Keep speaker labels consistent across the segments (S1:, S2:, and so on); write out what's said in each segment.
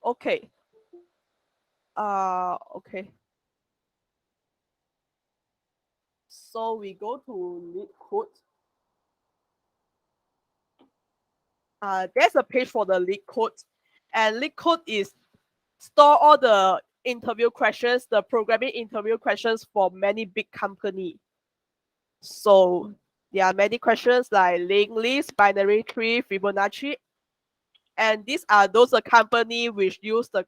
S1: Okay. Okay. So we go to lead code. There's a page for the lead code, and lead code is store all the interview questions, the programming interview questions for many big company. So there are many questions like linked list, binary tree, Fibonacci, and these are those company which use the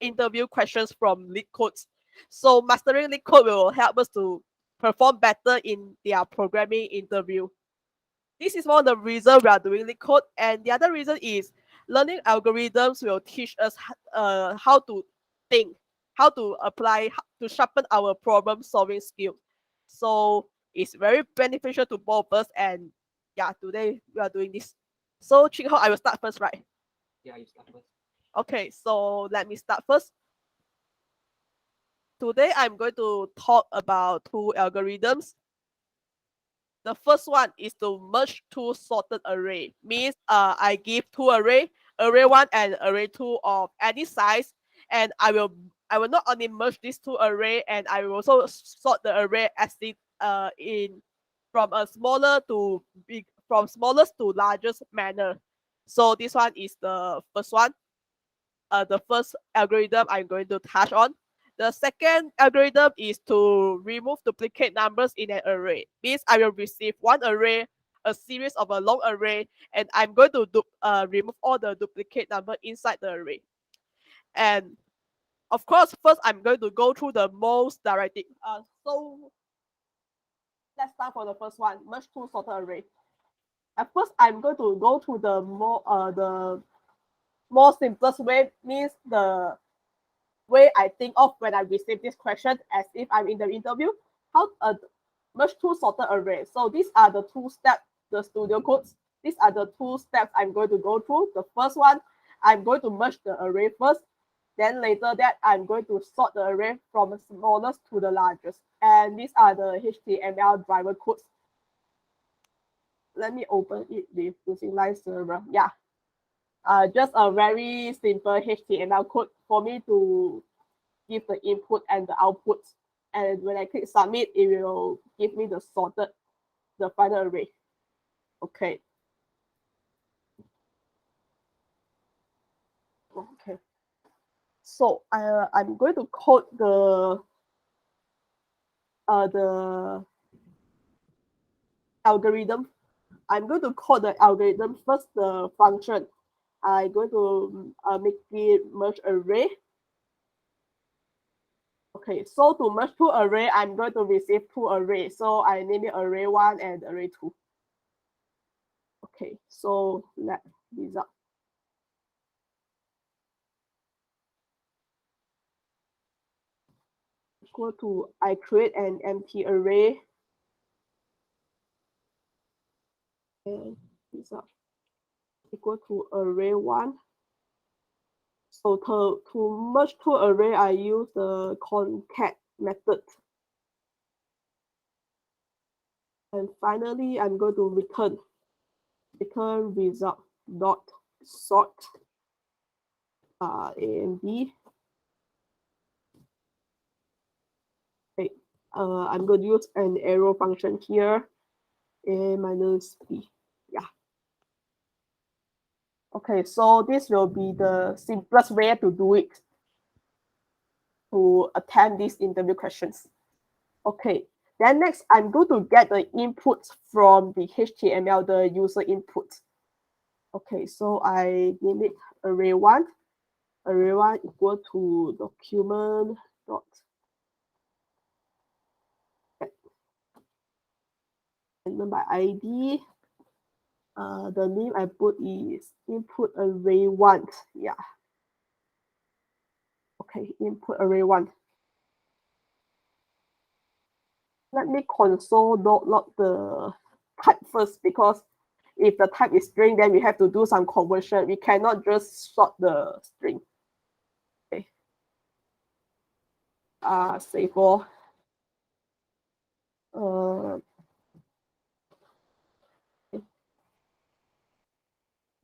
S1: interview questions from lead codes. So mastering lead code will help us to perform better in their programming interview. This is one of the reasons we are doing lead code, and the other reason is learning algorithms will teach us how to think, how to apply, to sharpen our problem solving skills. So it's very beneficial to both of us, and yeah, today we are doing this. So Ching Ho, I will start first, right?
S2: Yeah, you start first.
S1: Okay, so let me start first. Today I'm going to talk about two algorithms. The first one is to merge two sorted array. Means I give two array one and array two of any size, and I will not only merge these two array, and I will also sort the array as it in from a smaller to big, from smallest to largest manner. So this one is the first one. The first algorithm I'm going to touch on. The second algorithm is to remove duplicate numbers in an array. Means I will receive one array, a series of a long array, and I'm going to remove all the duplicate number inside the array. And of course, first I'm going to go through the most directing. So let's start for the first one, merge two sorted array. At first, I'm going to go to the more simplest way, means the way I think of when I receive this question as if I'm in the interview. How merge two sorted array. So these are the two steps, the studio codes. These are the two steps I'm going to go through. The first one, I'm going to merge the array first. Then later that I'm going to sort the array from the smallest to the largest. And these are the HTML driver codes. Let me open it with using live server. Yeah. Just a very simple HTML code for me to give the input and the output. And when I click submit, it will give me the sorted, the final array. Okay. Okay. So I'm going to code the algorithm. I'm going to code the algorithm first, the function. I'm going to make it merge array. Okay, so to merge two array, I'm going to receive two arrays. So I name it array one and array two. Okay, so let result. Equal to, I create an empty array. And result equal to array one. So to merge two array, I use the concat method. And finally, I'm going to return result dot sort A and B. Okay. I'm going to use an arrow function here, A minus B. Yeah. Okay, so this will be the simplest way to do it, to attempt these interview questions. Okay, then next I'm going to get the input from the HTML, the user input. Okay, so I name it array one. Array one equal to document dot element by ID. The name I put is input array one. Yeah. Okay, input array one. Let me console.log the type first, because if the type is string, then we have to do some conversion. We cannot just sort the string. Okay. Save for.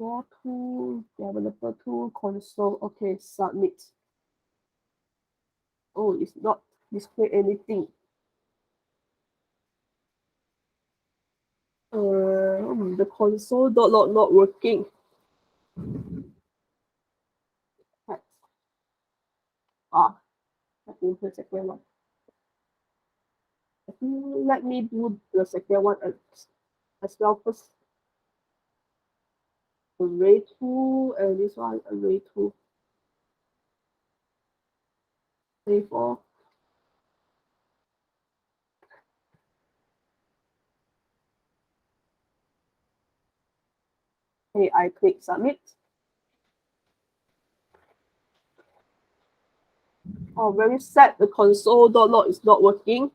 S1: Draw tool, developer tool, console. Okay, submit. Oh, it's not display anything. The console dot log not working. Right. I think the second one. I think let me do the second one as well first. Array 2 and this one array 2. Array 4. Okay, I click submit. Oh, very sad. The console dot log is not working.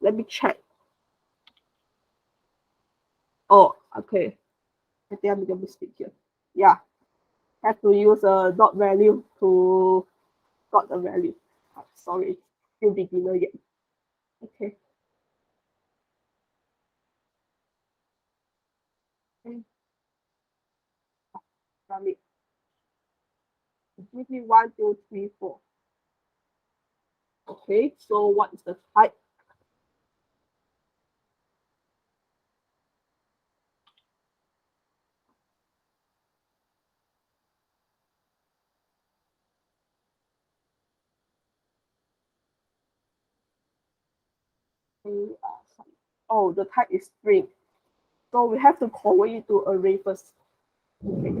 S1: Let me check. Oh, okay. I think I made a mistake here. Yeah, have to use a dot value to got the value. Sorry, still beginner yet. Okay. Okay. Submit. Give me 1, 2, 3, 4. Okay, so what is the type? Oh, the type is string. So we have to convert it to array first. Okay.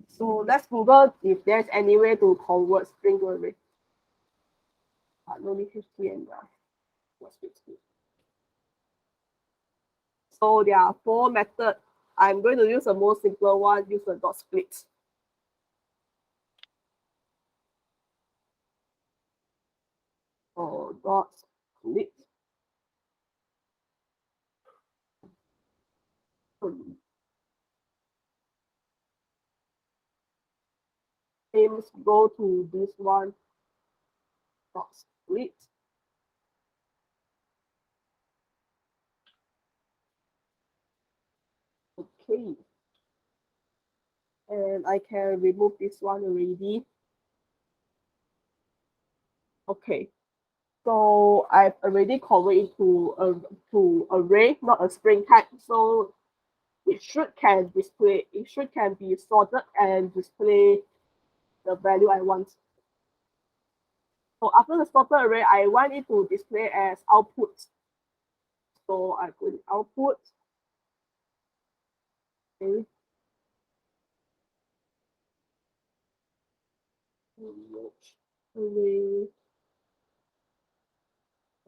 S1: So let's Google if there's any way to convert string to array. No need history and what's it? So there are 4 methods. I'm going to use the most simpler one, use the dot split. So dot split. Aims go to this one dot split. Okay. And I can remove this one already. Okay. So I've already converted to array, not a string type. So it should can be sorted and display the value I want. So after the sorted array, I want it to display as output. So I put output. Okay. Array,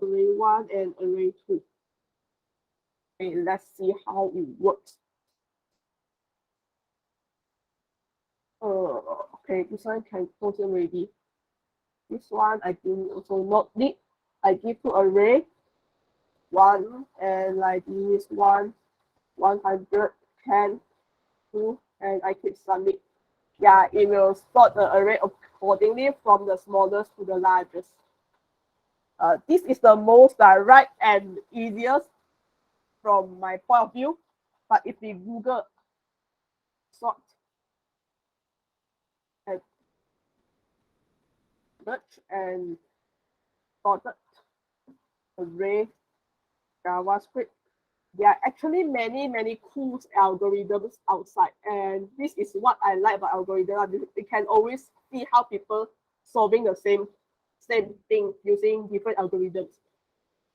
S1: array 1 and array 2. Okay, let's see how it works. Okay, this one can close already. This one I think also not need. I give to array 1 and like this 1, 100, 10, 2, and I click submit. Yeah, it will sort the array accordingly from the smallest to the largest. This is the most direct and easiest from my point of view. But if we Google sort and merge and sorted array JavaScript, there are actually many cool algorithms outside, and this is what I like about algorithms. You can always see how people solving the same thing using different algorithms.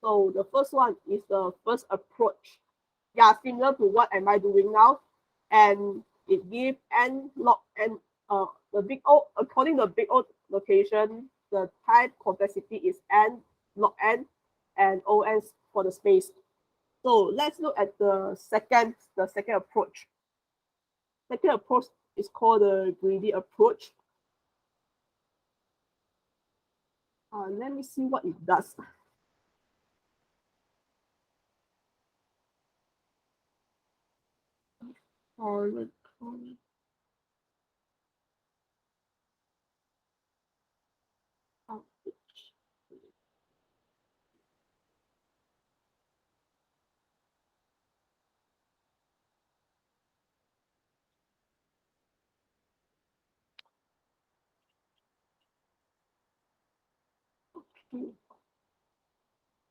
S1: So the first one is the first approach. Yeah, similar to what am I doing now, and it gives n log n. The big O, according to the big O location, the type complexity is n log n, and on for the space. So let's look at the second approach. Second approach is called the greedy approach. Let me see what it does.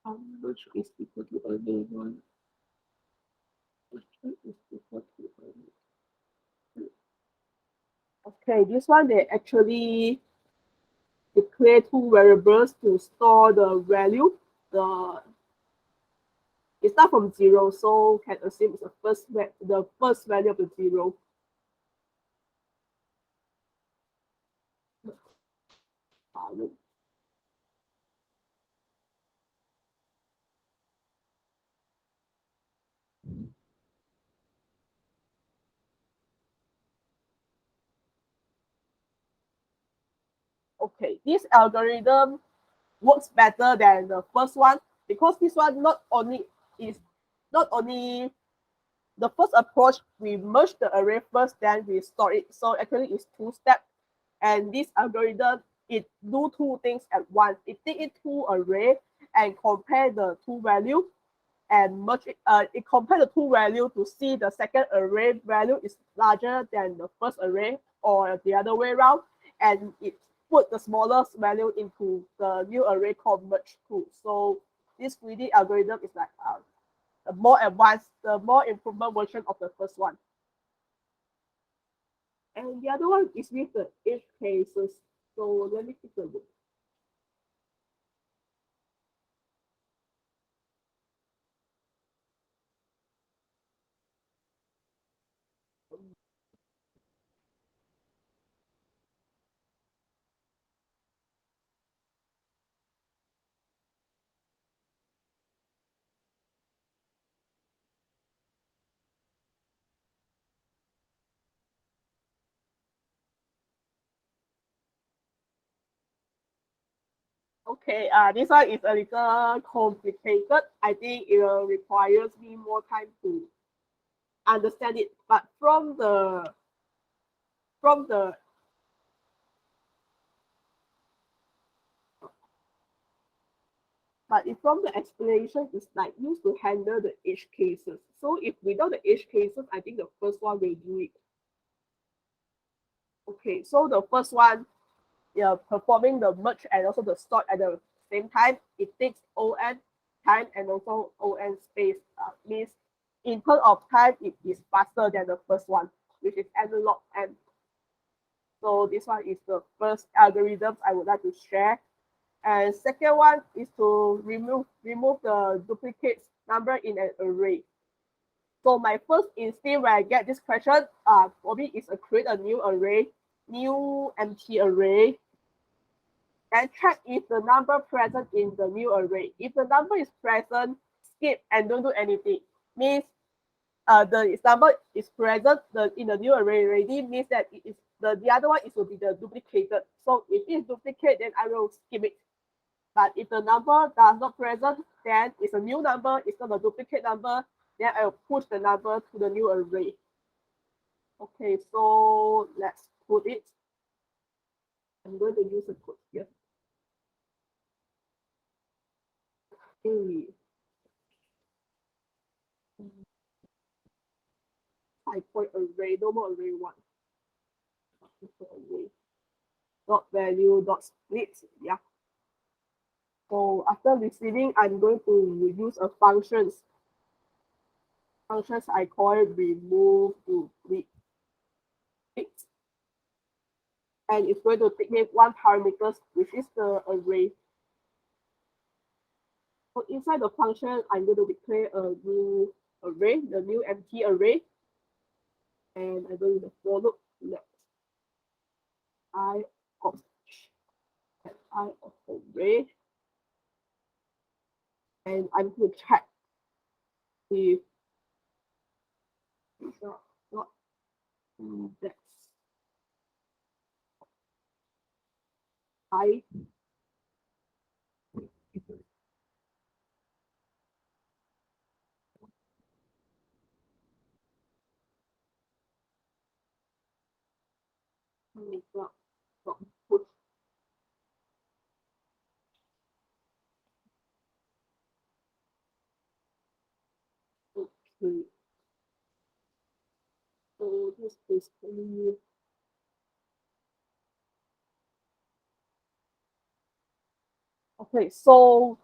S1: How much is equal to array one? Which is equal to array two? Okay, this one they actually declare two variables to store the value. The it starts from zero, so can assume it's the first value of the zero. Okay, this algorithm works better than the first one because this one not only the first approach, we merge the array first, then we store it. So actually it's two steps. And this algorithm, it do two things at once. It take it two array and compare the two value and merge it. It compare the two value to see the second array value is larger than the first array or the other way around. And it put the smallest value into the new array called merge two. So this greedy algorithm is like the more advanced, the more improvement version of the first one. And the other one is with the edge cases. So let me take a look. Okay, this one is a little complicated. I think it will requires me more time to understand it. But from the but if from the explanation, it's like used to handle the edge cases. So if without the edge cases, I think the first one will do it. Okay, so the first one, yeah, performing the merge and also the sort at the same time, it takes on time and also on space. Means in terms of time, it is faster than the first one, which is analog and so this one is the first algorithm I would like to share. And second one is to remove the duplicate number in an array. So my first instinct when I get this question, for me is to create a new array, new empty array, and check if the number present in the new array. If the number is present, skip and don't do anything. Means the number is present in the new array already means that it is the other one is will be the duplicated. So if it is duplicate, then I will skip it. But if the number does not present, then it's a new number, it's not a duplicate number, then I will push the number to the new array. Okay, so let's put it. I'm going to use a code here. Okay. Type point array, no more array one. Array. Dot value dot split. Yeah. So after receiving, I'm going to use a functions. Functions I call it remove to split. And it's going to take me one parameters, which is the array. So inside the function, I'm going to declare a new array, the new empty array. And I'm going to for loop let I of I of array. And I'm going to check if it's not index I not put okay. So this basically okay. Okay, so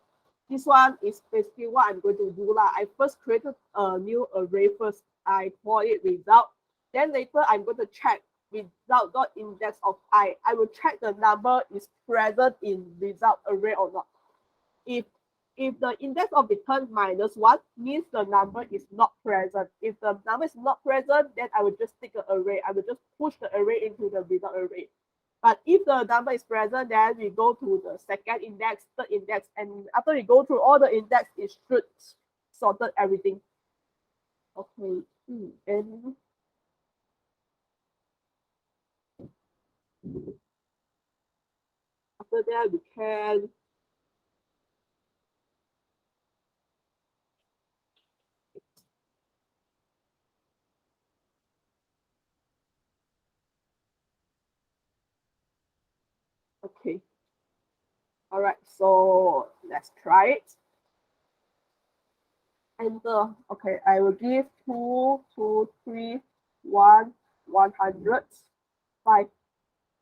S1: this one is basically what I'm going to do lah. I first created a new array first. I call it result. Then later I'm going to check result dot index of I. I will check the number is present in result array or not. If the index of return minus one means the number is not present. If the number is not present, then I will just take an array. I will just push the array into the result array. But if the number is present, then we go to the second index, third index, and after we go through all the index, it should sorted everything. Okay. And after that, we can okay. All right. So let's try it. Enter. Okay, I will give 2, 2, 3, 1, 100, 5,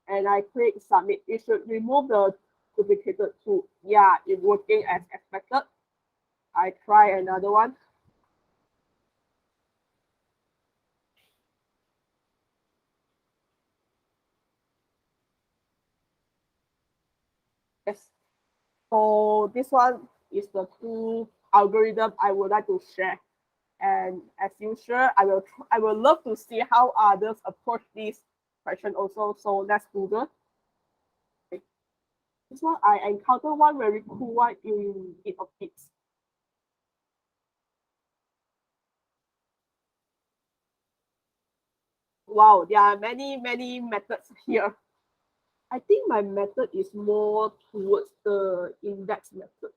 S1: and I click submit. It should remove the duplicated 2. Yeah, it's working as expected. I try another one. Yes. So this one is the two algorithm I would like to share. And as usual, I will love to see how others approach this question also. So let's Google. Okay. This one I encountered one very cool one in it of Kids. Wow, there are many methods here. I think my method is more towards the index method.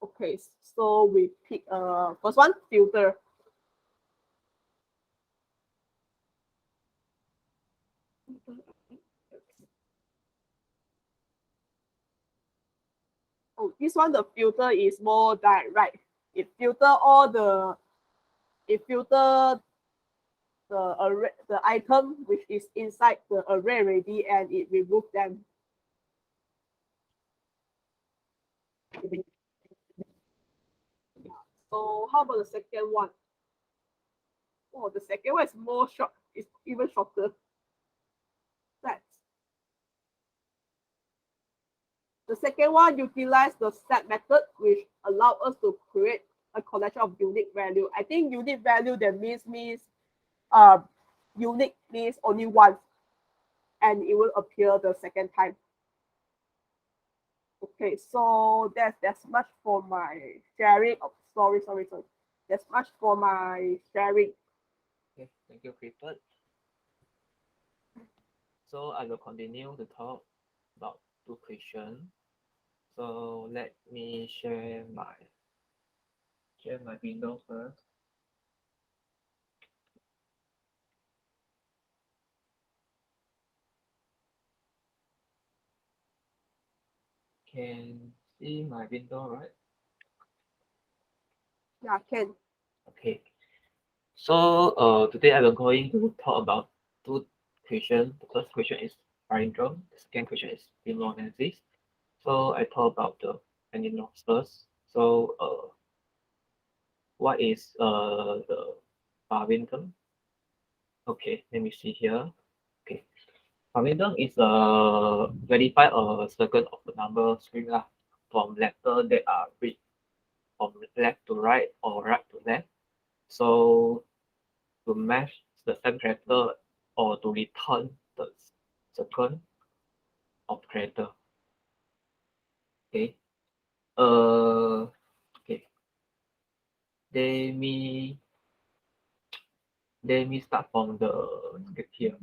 S1: Okay, so we pick first one filter. Oh, this one the filter is more direct. It filter all the it filter the array the item which is inside the array already and it remove them. So how about the second one? Oh, the second one is more short. It's even shorter. Set. The second one utilize the set method, which allow us to create a collection of unique value. I think unique value that means uh unique means only once, and it will appear the second time. Okay, so that's much for my sharing. Oh, sorry. That's much for my sharing.
S2: Okay, thank you, Clifford. So I will continue to talk about two questions. So let me share my window first. Can see my window, right?
S1: Yeah, can.
S2: Okay. So today I'm going to talk about two questions. The first question is palindrome. The second question is analysis. So I talk about the animals first. So what is the palindrome? Okay, let me see here. Okay, palindrome is verify a circle of the number string lah, from letter that are read from left to right or right to left. So to match the same character or to return the sequence of character. Okay. Okay. Let me let me start from the script here.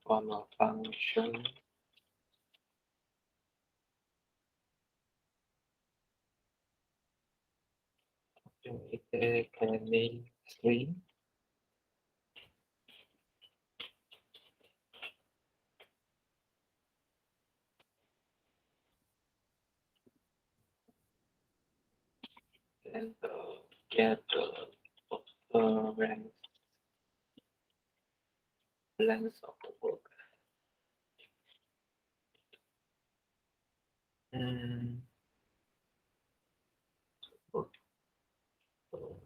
S2: From a function can name string. And get the length of the work. Mm, so,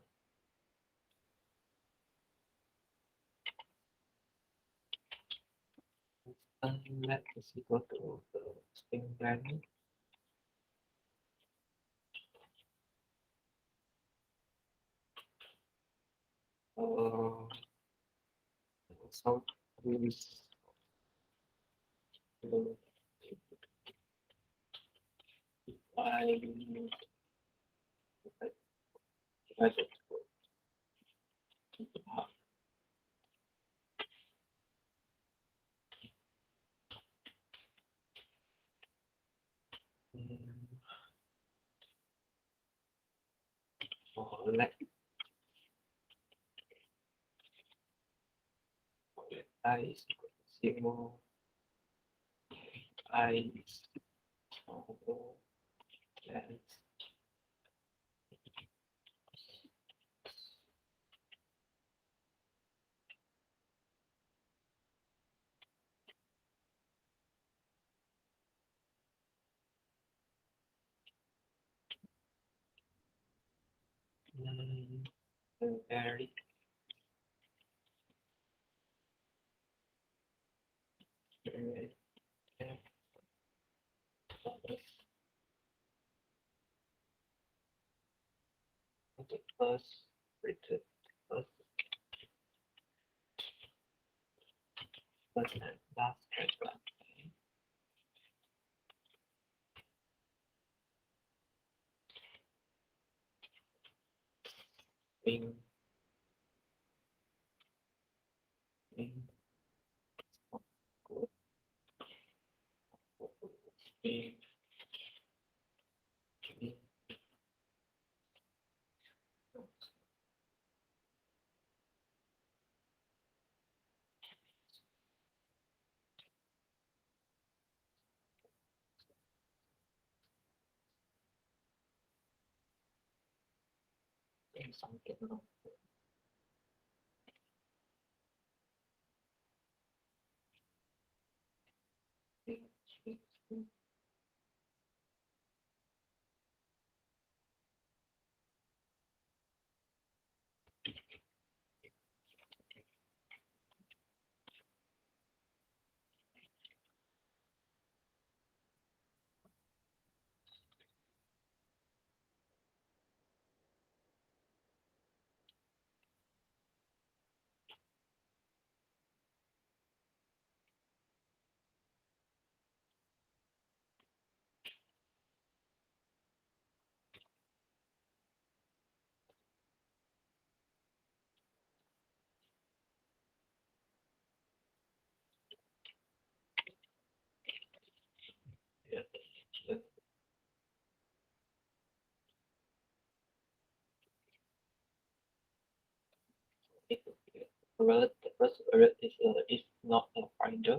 S2: let us go to the string length. Uh, so we I I let I is equal to zero. I is equal length. Very very the first written first first and last transplant being being good being being something wrong. Being, being, yeah, yeah, it, the first word is not a finder.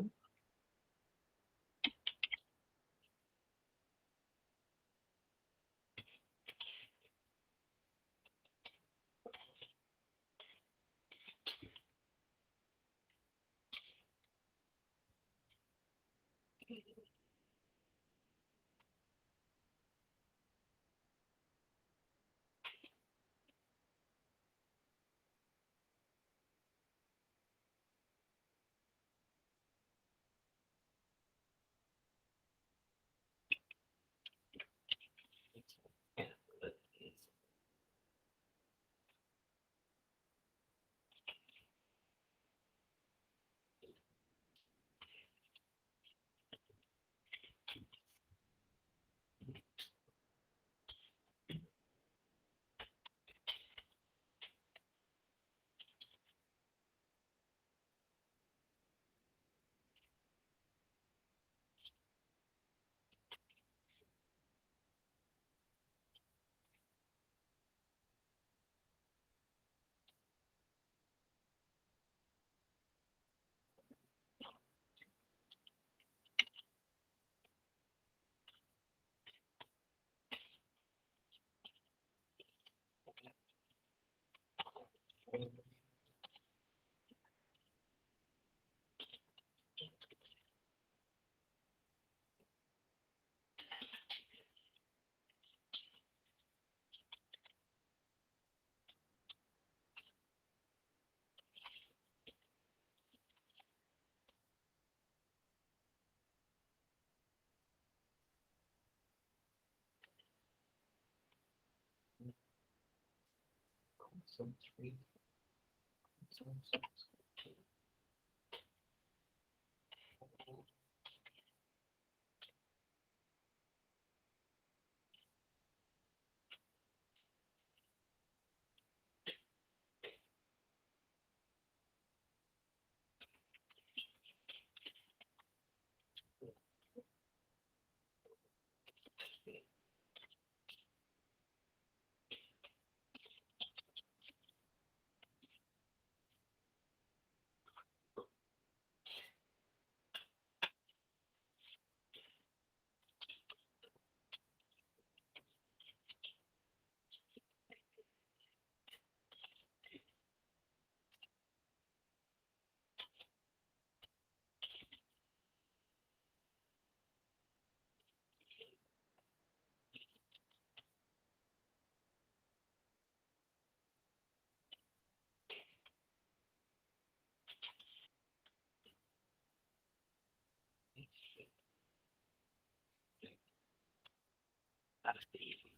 S2: three,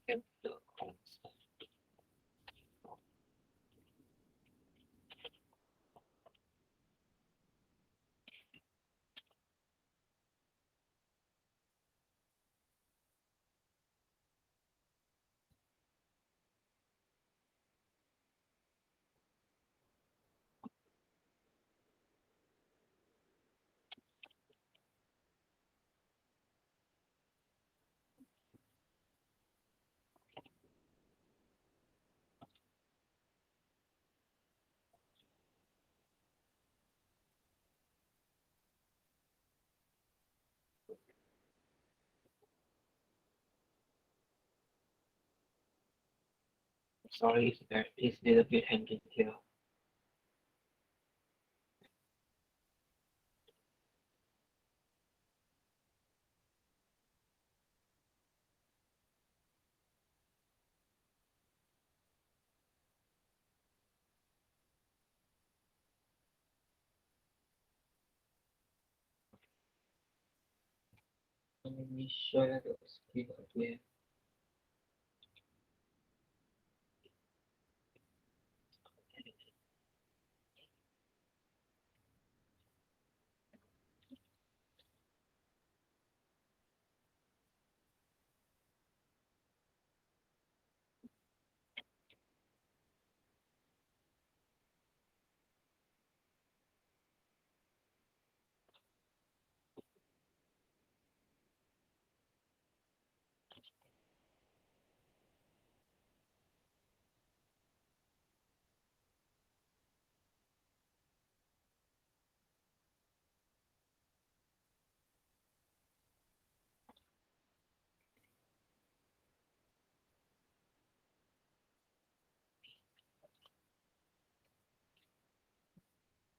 S2: that's the constant. Sorry, there is a little bit hanging here. Let me share the screen again.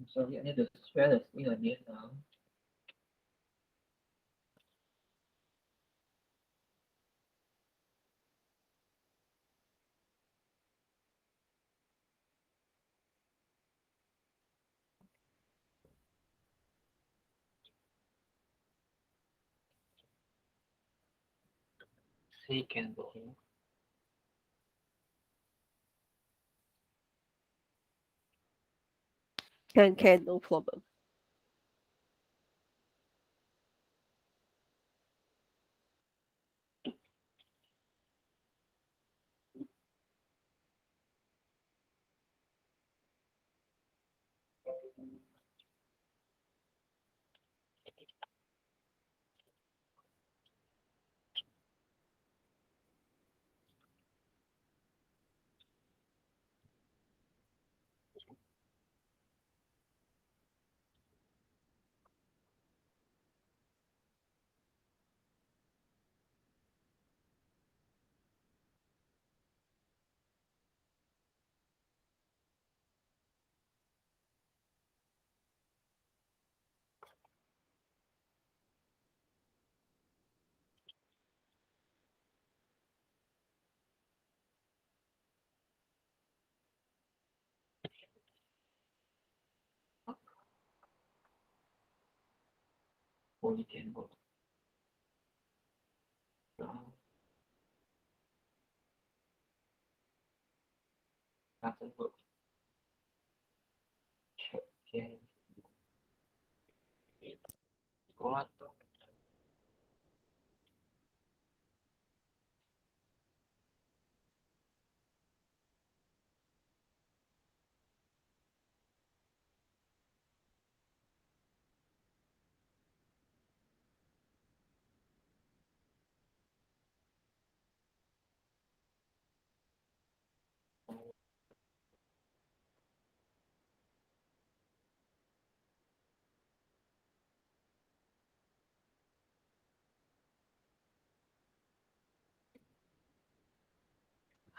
S2: I'm sorry, I need to share the screen again now. See, can go.
S1: Can, no problem.
S2: Only can go down. doesn't work. Check again. What?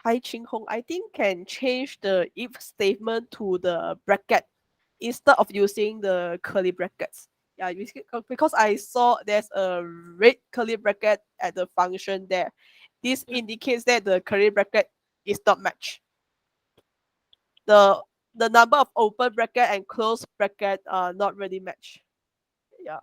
S1: Hi Ching Hong, I think can change the if statement to the bracket instead of using the curly brackets. Yeah, because I saw there's a red curly bracket at the function there. This indicates that the curly bracket is not matched. The the number of open bracket and closed bracket are not really matched. Yeah.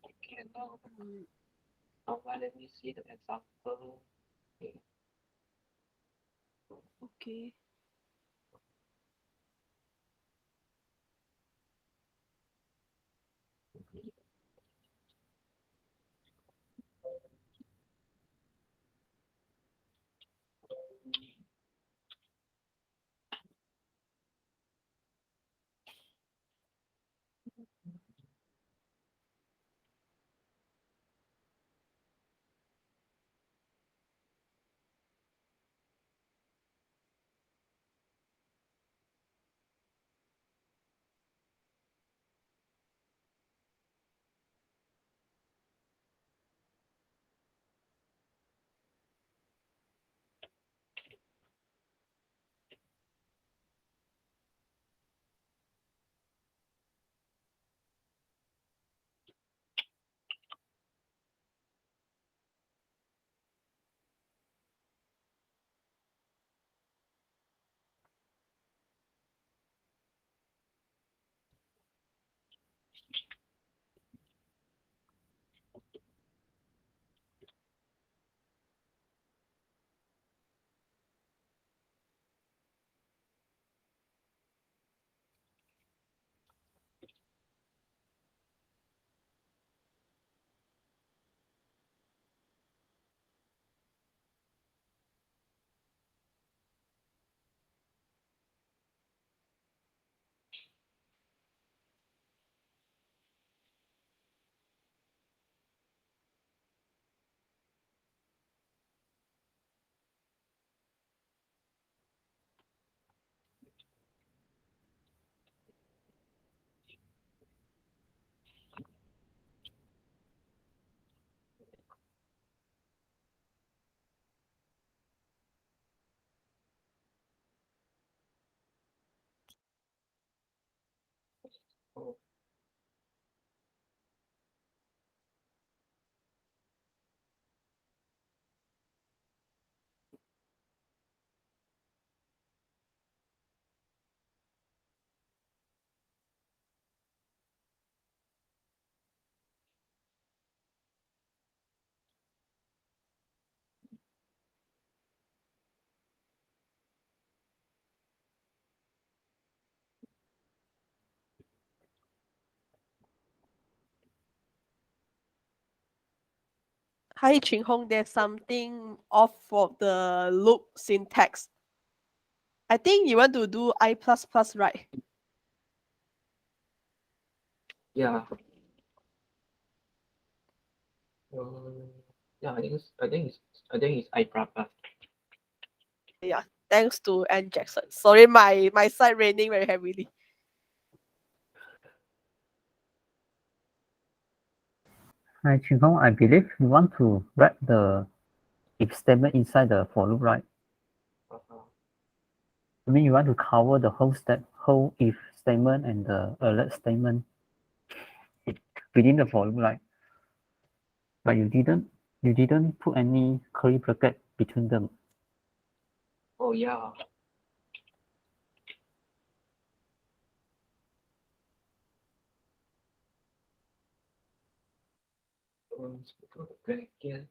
S2: Okay, now,
S1: Mm,
S2: let me see the example. Okay.
S1: okay.
S2: Oh,
S1: Hi Ching Hong, there's something off for the loop syntax. I think you want to do I plus plus, right?
S2: Yeah. Um, yeah, I think it's iPrapa.
S1: Yeah, thanks to Ann Jackson. Sorry, my side raining very heavily.
S3: Hi, Chinghong, I believe you want to write the if statement inside the for loop, right?
S2: Uh-huh.
S3: I mean, you want to cover the whole if statement and the alert statement within the for loop, right? But you didn't put any curly bracket between them.
S2: Oh yeah. Let's go back again.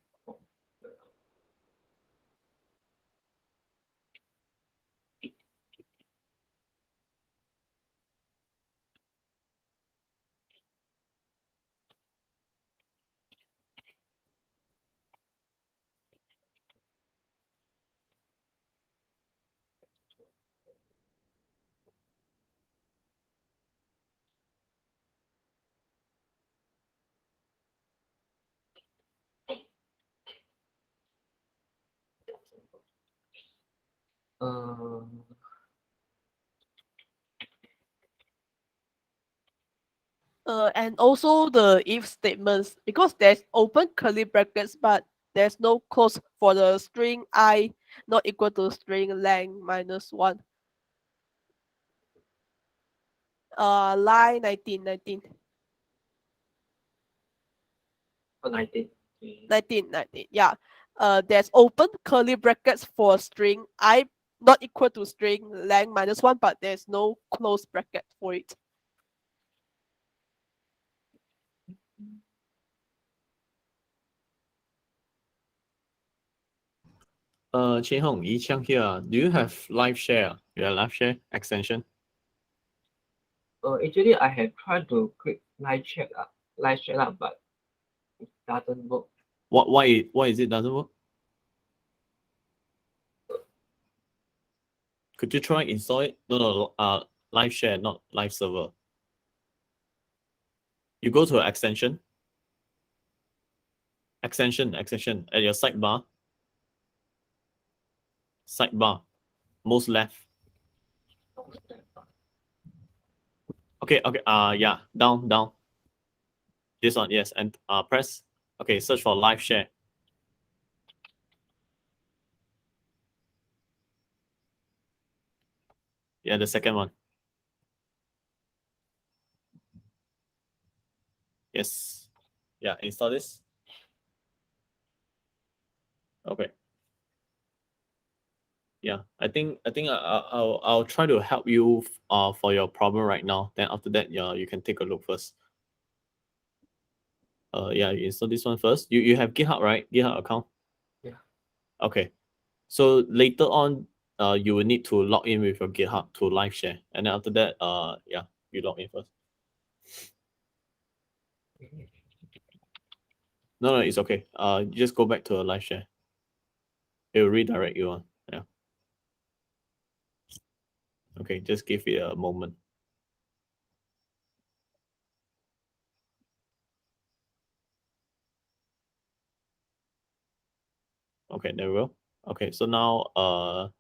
S2: Um,
S1: And also the if statements because there's open curly brackets, but there's no close for the string I not equal to string length minus one. Line 19.
S2: 19. Okay.
S1: 19. Yeah. There's open curly brackets for string I not equal to string length minus one, but there's no close bracket for it.
S4: Chin Hong, Yi Chiang here. Do you have live share? You have live share extension?
S2: Actually, I have tried to click live chat up, but it doesn't work.
S4: Why is it doesn't work? Could you try install it? No, live share, not live server. You go to extension at your sidebar, most left. Okay, yeah, down. This one, yes, and press. Okay, search for live share. Yeah, the second one. Yes. Yeah, install this. Okay. Yeah, I'll try to help you for your problem right now. Then after that, yeah, you can take a look first. Yeah, you install this one first. You have GitHub, right? GitHub account.
S2: Yeah.
S4: Okay. So later on, you will need to log in with your GitHub to live share, and then after that, yeah, you log in first. No, it's okay. Just go back to a live share. It will redirect you on. Yeah. Okay, just give it a moment. Okay, there we go. Okay, so now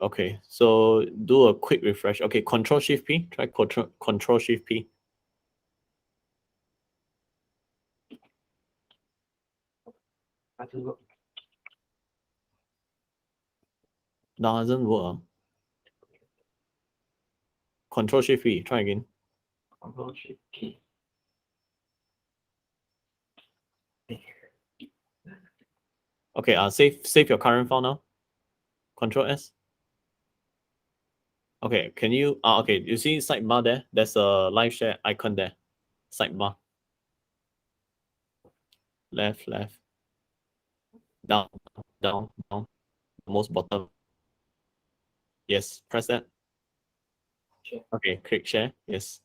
S4: okay, so do a quick refresh. Okay, Control Shift P. Try Control Shift P.
S2: Doesn't work.
S4: Doesn't work. Control Shift P. Try again.
S2: Control Shift key.
S4: Okay, save your current file now. Control S. Okay, can you okay, you see sidebar there? There's a live share icon there. Sidebar. Left. Down. Most bottom. Yes, press that.
S2: Share.
S4: Okay, click share. Yes.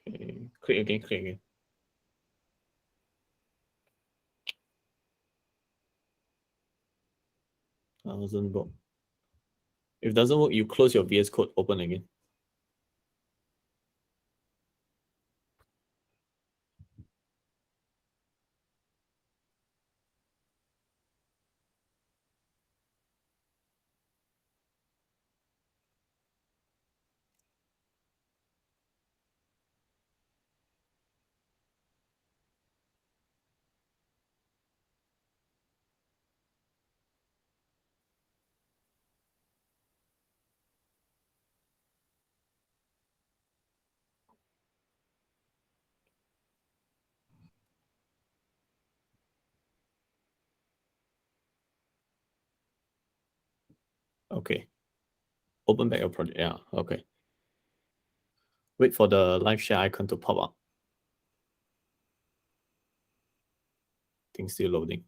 S4: Okay, click again. Doesn't work. If it doesn't work, you close your VS Code, open again. Okay. Open back your project. Yeah, okay. Wait for the live share icon to pop up. Things still loading.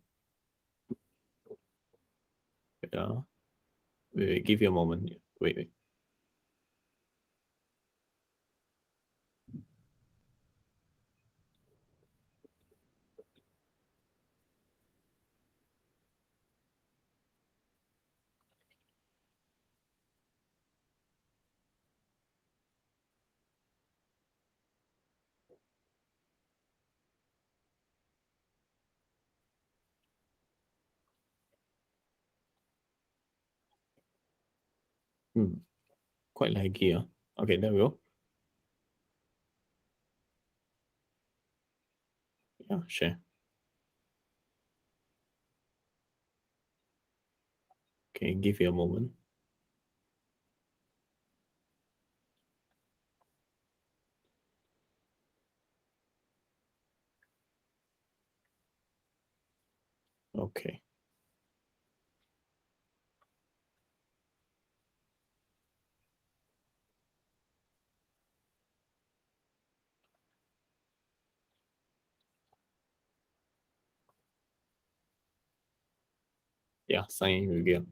S4: Yeah. Wait, give you a moment. Wait. Quite laggy. Okay, there we go. Yeah, share. Okay, give you a moment. Okay. Yeah, sign in again.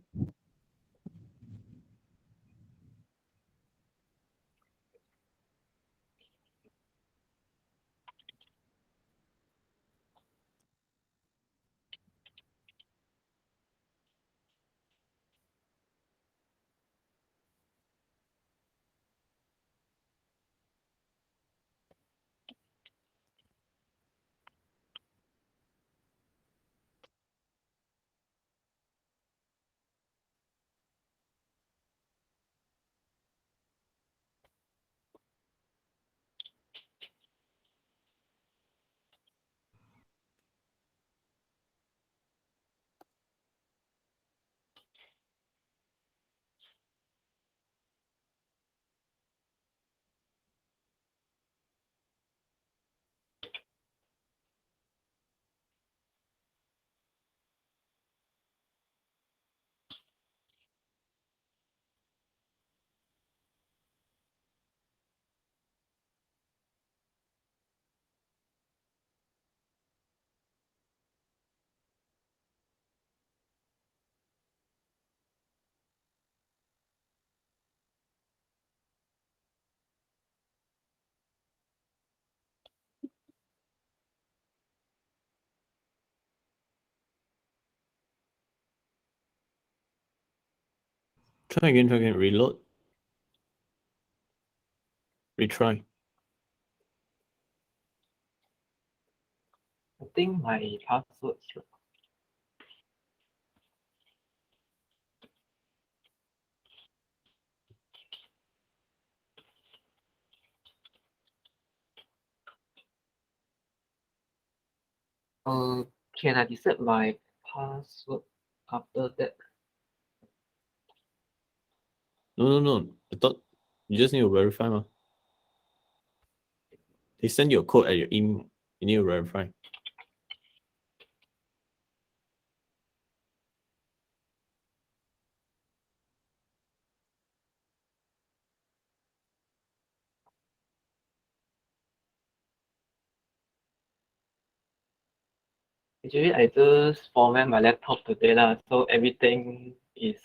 S4: Try again, reload. Retry.
S2: I think my password can I reset my password after that?
S4: No. I thought you just need to verify. They send you a code at your email. You need to verify.
S2: Actually, I just format my laptop today lah, so everything is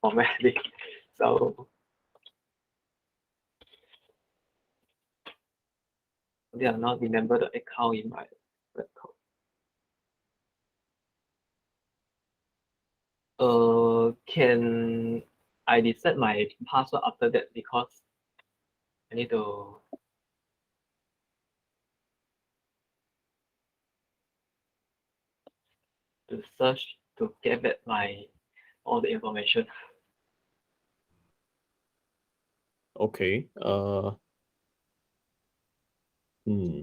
S2: formatted. So they are not remember the account in my laptop. Can I reset my password after that because I need to search to get back my all the information.
S4: Okay. Hmm.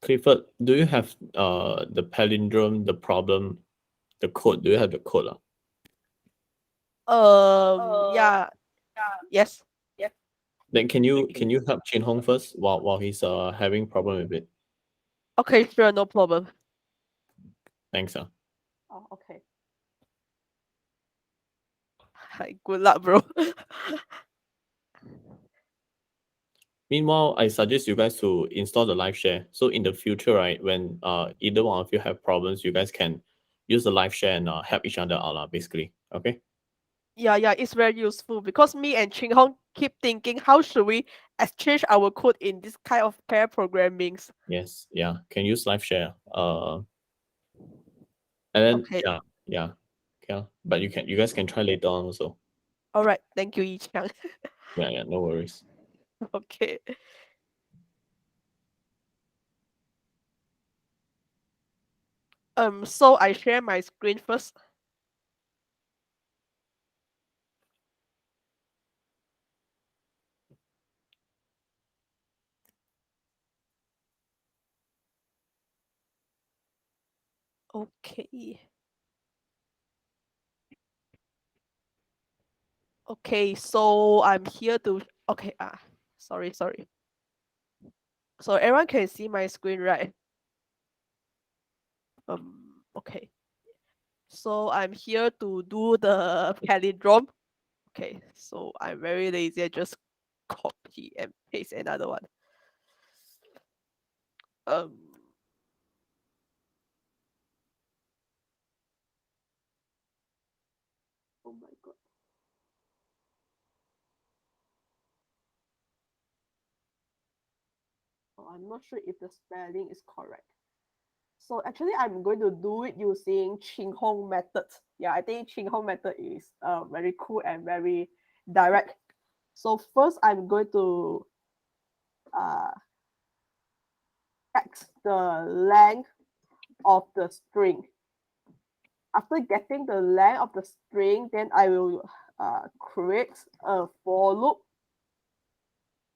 S4: Clifford, do you have the palindrome, the problem, the code? Do you have the code?
S1: Yeah. Yes.
S4: Then can you help Chin Hong first while he's having problem with it?
S1: Okay, sure, no problem.
S4: Thanks.
S1: Oh, okay. Hi, good luck, bro.
S4: Meanwhile, I suggest you guys to install the live share. So in the future, right, when either one of you have problems, you guys can use the live share and help each other out, basically. Okay.
S1: Yeah, it's very useful because me and Ching Hong keep thinking how should we exchange our code in this kind of pair programmings.
S4: Yes. Yeah. Can use live share. And then
S1: Okay.
S4: yeah. But you guys can try later on also.
S1: All right. Thank you, Yi Chang.
S4: Yeah. No worries.
S1: Okay. So I share my screen first. Okay. Okay, so I'm here to okay, sorry. So everyone can see my screen, right? Okay. So I'm here to do the palindrome. Okay, so I'm very lazy. I just copy and paste another one. Um. Oh my god. Oh, I'm not sure if the spelling is correct. So actually, I'm going to do it using Ching Hong method. Yeah, I think Ching Hong method is very cool and very direct. So first, I'm going to uh, X the length of the string. After getting the length of the string, then I will create a for loop,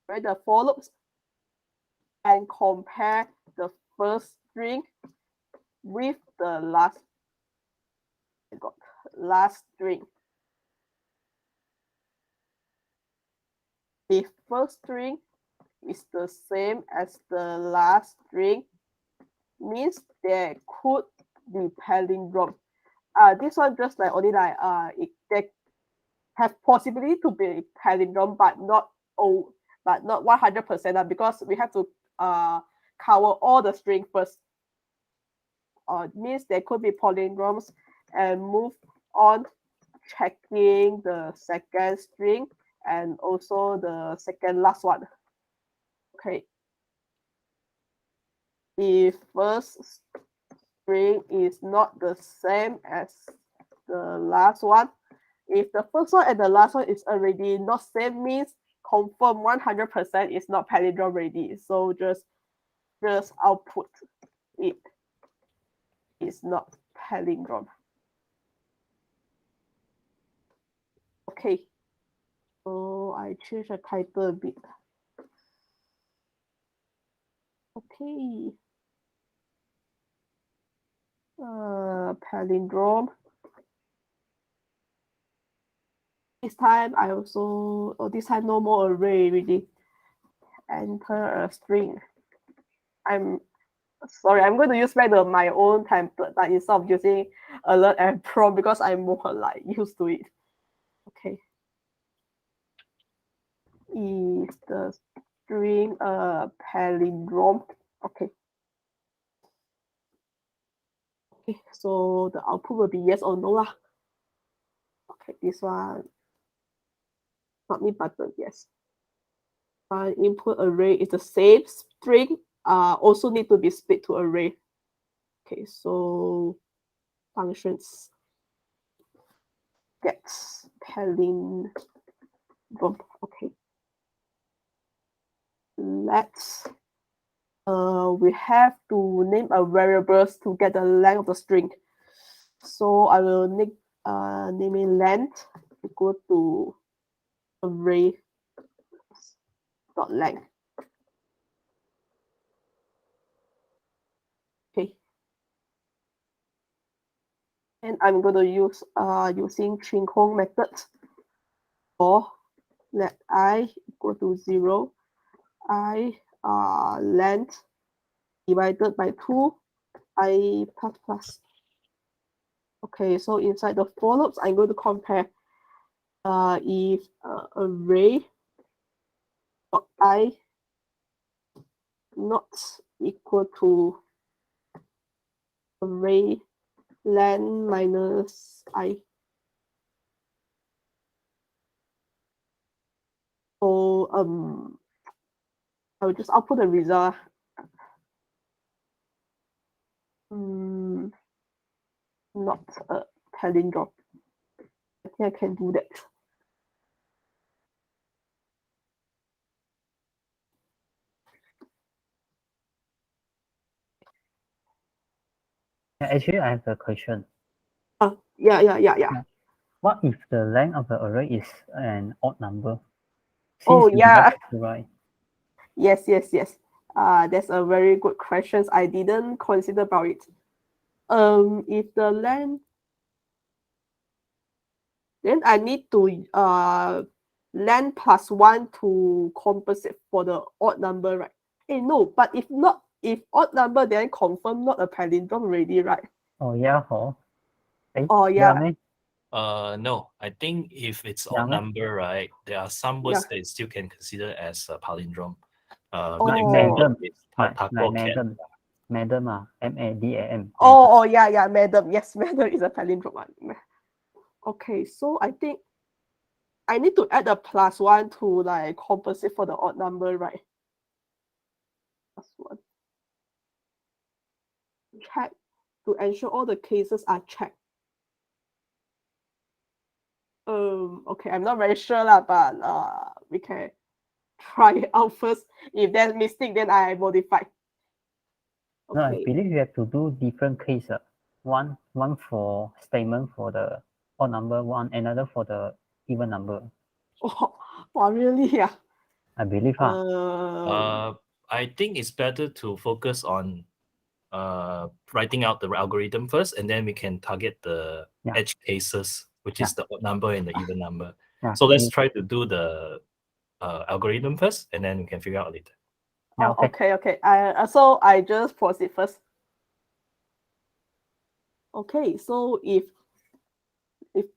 S1: create the for loops, and compare the first string with the last string. If first string is the same as the last string, means there could be palindrome. This one just like only like they have possibility to be palindrome, but not all, but not 100% because we have to cover all the string first. Means there could be palindromes, and move on checking the second string and also the second last one. Okay. If first string is not the same as the last one, if the first one and the last one is already not same, means confirm 100% is not palindrome ready. So just output it is not palindrome. Okay. So I change the title a bit. Okay. Palindrome. This time I also, this time no more array really. Enter a string. I'm sorry, I'm going to use back my own template, but instead of using alert and prompt because I'm more like used to it. Okay. Is the string a palindrome? Okay. Okay, so the output will be yes or no lah. Okay, this one submit button, yes. My input array is the same string also need to be split to array. Okay, so functions gets palindrome. Okay. Let's we have to name a variables to get the length of the string. So I will name it length equal to array dot length. Okay. And I'm going to use using string home method for let I equal to 0, I length divided by 2, I plus plus. Okay, so inside the for loops, I'm going to compare if array dot I not equal to array length minus I. So I will just output the result. Not a palindrome. I think I can do that.
S3: Actually, I have a question.
S1: Yeah.
S3: What if the length of the array is an odd number?
S1: Oh,
S3: Since you
S1: yeah.
S3: have to write.
S1: Yes. That's a very good question. I didn't consider about it. If the length, then I need to length plus 1 to compensate for the odd number, right? No, but if odd number, then confirm not a palindrome already, right?
S3: Oh yeah, hor.
S1: Oh yeah.
S5: No, I think if it's
S3: Yeah,
S5: odd
S3: meh?
S5: number, right, there are some
S1: Yeah.
S5: words that you still can consider as a palindrome.
S1: Oh.
S5: Like
S3: Madam.
S5: it's
S3: Like
S5: taco cat.
S3: madam. Madam, MADAM.
S1: Oh, yeah, madam. Yes, madam is a palindrome one. Okay, so I think I need to add a plus 1 to like compensate for the odd number, right? Plus 1. Check to ensure all the cases are checked. Okay, I'm not very sure lah, but we can try it out first. If there's mistake, then I modify.
S3: No, I
S1: Okay.
S3: believe you have to do different cases. One for statement for the odd number, one another for the even number.
S1: Oh, really? Yeah.
S3: I believe.
S5: I think it's better to focus on writing out the algorithm first, and then we can target the edge cases, which is the odd number and the even number. So let's try to do the algorithm first, and then we can figure out later.
S3: Yeah,
S1: okay. So I just proceed first. Okay, so if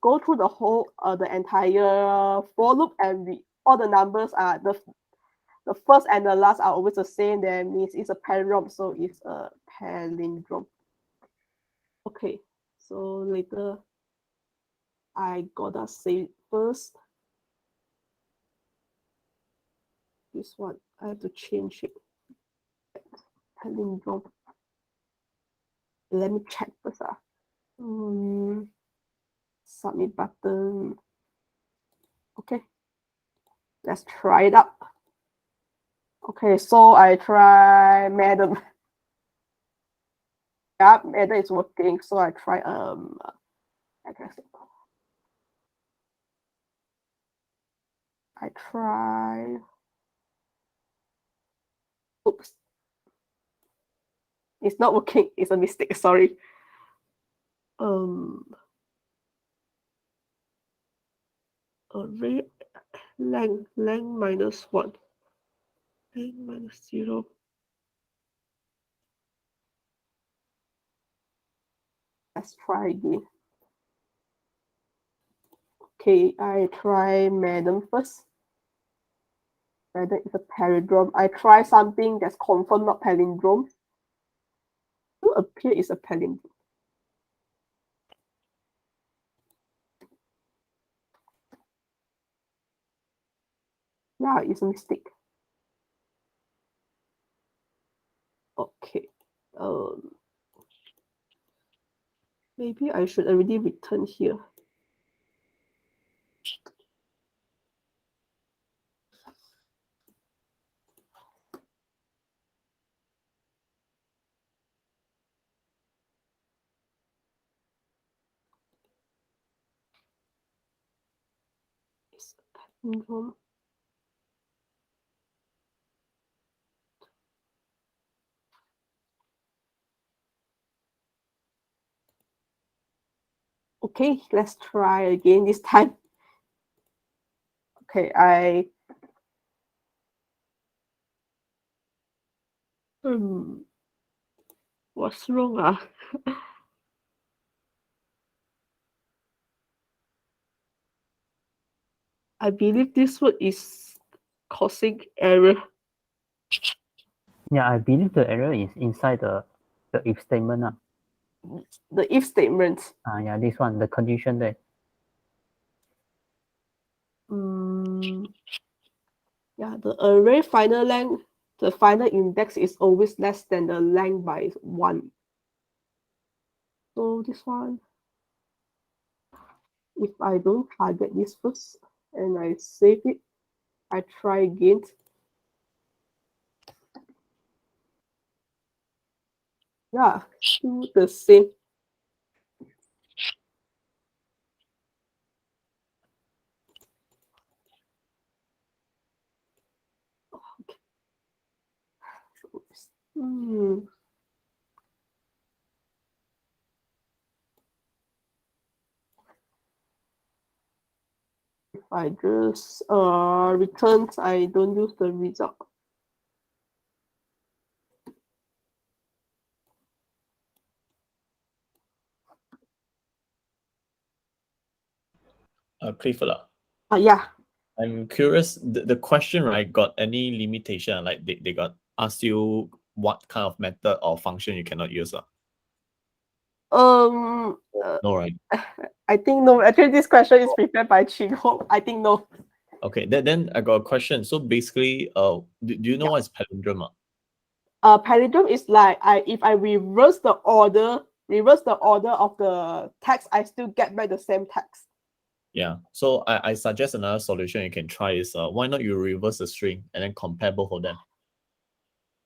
S1: go through the whole the entire for loop and all the numbers are the first and the last are always the same, then means it's a palindrome, so it's a palindrome. Okay, so later I gotta say first. This one I have to change it. Palindrome. Let me check first. Submit button. Okay, let's try it out. Okay, so I try madam. Yeah, madam is working. So I try I guess I try. Oops, it's not working. It's a mistake. Sorry. Array length minus 1. Length minus 0. Let's try again. Okay, I try madam first. Madam is a palindrome. I try something that's confirmed not palindrome. To appear is a palindrome. Yeah, it's a mistake. Maybe I should already return here. It's a palindrome. Okay, let's try again this time. Okay, what's wrong? I believe this word is causing error.
S3: Yeah, I believe the error is inside the if statement.
S1: The if statement.
S3: Yeah, this one, the condition there.
S1: Yeah, the array final length, the final index is always less than the length by 1. So this one, if I don't target this first and I save it, I try again. Yeah, do the same. Okay. If I just return, I don't use the result.
S4: Clifford,
S1: Yeah.
S4: I'm curious, the question, right, got any limitation? Like they got asked you what kind of method or function you cannot use?
S1: No,
S4: right?
S1: I think no. Actually, this question is prepared by Ching Ho. I think no.
S4: Okay, then I got a question. So basically, do you know what is palindrome?
S1: Palindrome is like if I reverse the order of the text, I still get back the same text.
S4: Yeah. So I suggest another solution you can try is why not you reverse the string and then compare both of them.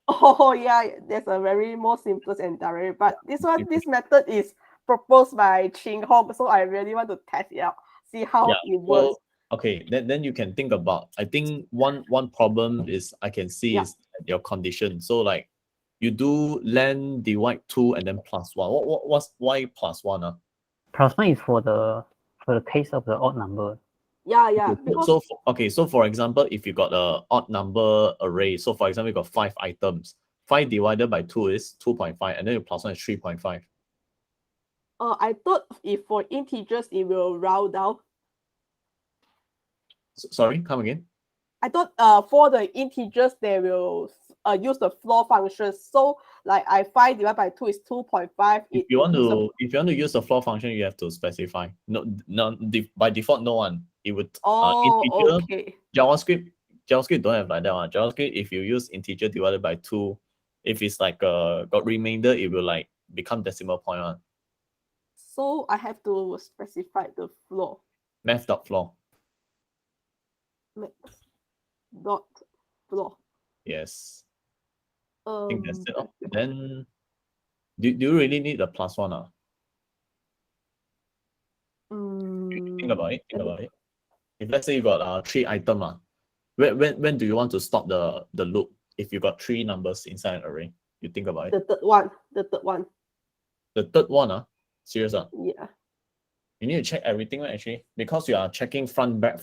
S1: Oh yeah, there's a very more simple and direct. But this method is proposed by Ching Hong, so I really want to test it out, see how it works.
S4: Okay, then you can think about. I think one problem is I can see is your condition. So like, you do len divide 2 and then plus 1. Why plus 1?
S3: Plus 1 is for the case of the odd number.
S1: Yeah.
S4: So for example, if you got a odd number array, so for example, you got 5 items. 5 divided by 2 is 2.5, and then your plus 1 is 3.5.
S1: I thought if for integers it will round down.
S4: Sorry, come again.
S1: I thought for the integers they will use the floor function. So like 5 divided by 2 is 2.5.
S4: If you want to use the floor function, you have to specify. No, by default, no one. It would integer.
S1: Okay.
S4: JavaScript don't have like that one. JavaScript, if you use integer divided by 2, if it's like got remainder, it will like become decimal point one.
S1: So I have to specify the floor.
S4: Math.floor.
S1: Math.floor.
S4: Yes. I think that's it. Then do you really need the plus 1? Think about it. If let's say you got 3 items, when do you want to stop the loop? If you got 3 numbers inside an array, you think about it.
S1: The third one.
S4: The third one, serious?
S1: Yeah.
S4: You need to check everything actually, because you are checking front back.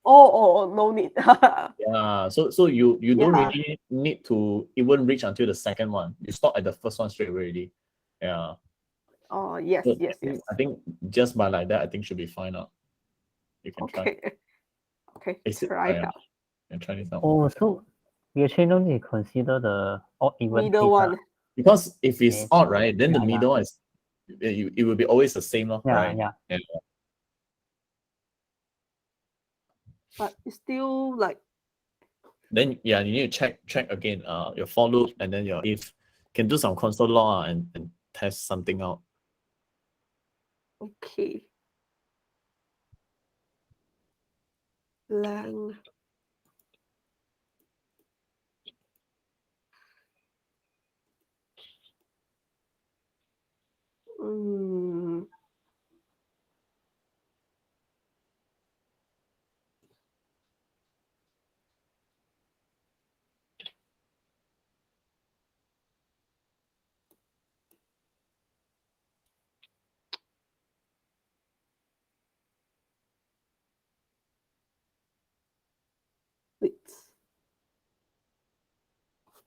S1: Oh, no need.
S4: Yeah, so you don't really need to even reach until the second one. You stop at the first one straight already. Yeah.
S1: Oh yes,
S4: So
S1: yes.
S4: I think just by like that, I think should be fine now. You can try.
S1: Okay.
S4: Try it out. And try this out.
S3: Oh, so we actually don't need to consider the odd even
S1: middle one.
S4: Because if it's odd, right, then the middle one is it will be always the same, right?
S3: Yeah.
S1: But it's still like.
S4: Then you need to check again your for loop and then your if. can do some console log and test something out.
S1: Okay. Lang. Wait.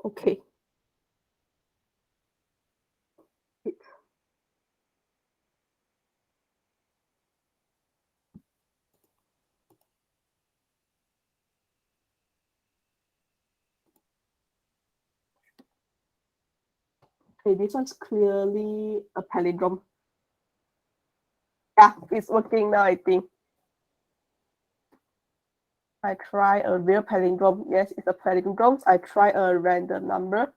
S1: Okay. Wait. Okay, this one's clearly a palindrome. Yeah, it's working now, I think. I try a real palindrome. Yes, it's a palindrome. I try a random number.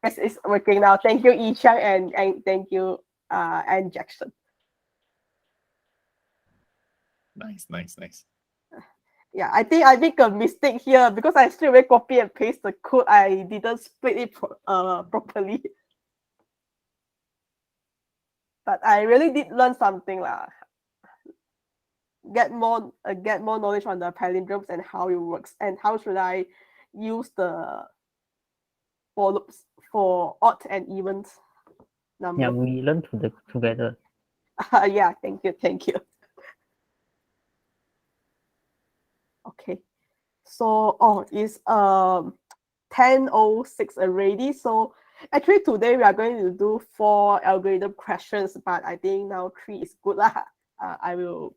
S1: Yes, it's working now. Thank you, Yi Chang, and thank you, Anne Jackson.
S4: Nice.
S1: Yeah, I think I make a mistake here because I straight away copy and paste the code. I didn't split it properly. But I really did learn something lah. Get more knowledge on the palindromes and how it works and how should I use the for loops for odd and even number.
S3: Yeah, we learn together.
S1: Yeah, thank you. Okay, so it's 10:06 already. So actually today we are going to do 4 algorithm questions, but I think now 3 is good lah. I will.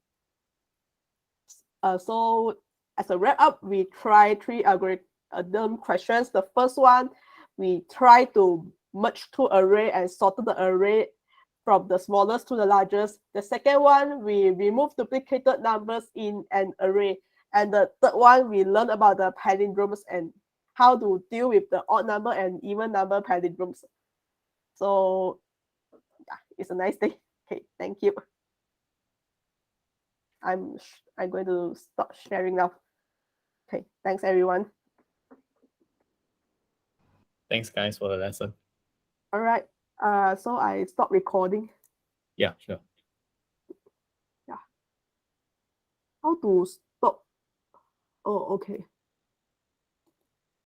S1: So as a wrap up, we try 3 algorithm questions. The first one, we try to merge 2 array and sort the array from the smallest to the largest. The second one, we remove duplicated numbers in an array. And the third one, we learn about the palindromes and how to deal with the odd number and even number palindromes. So yeah, it's a nice day. Okay, thank you. I'm going to stop sharing now. Okay, thanks everyone.
S4: Thanks guys for the lesson.
S1: All right. So I stop recording.
S4: Yeah, sure.
S1: Yeah. How to stop? Oh, okay.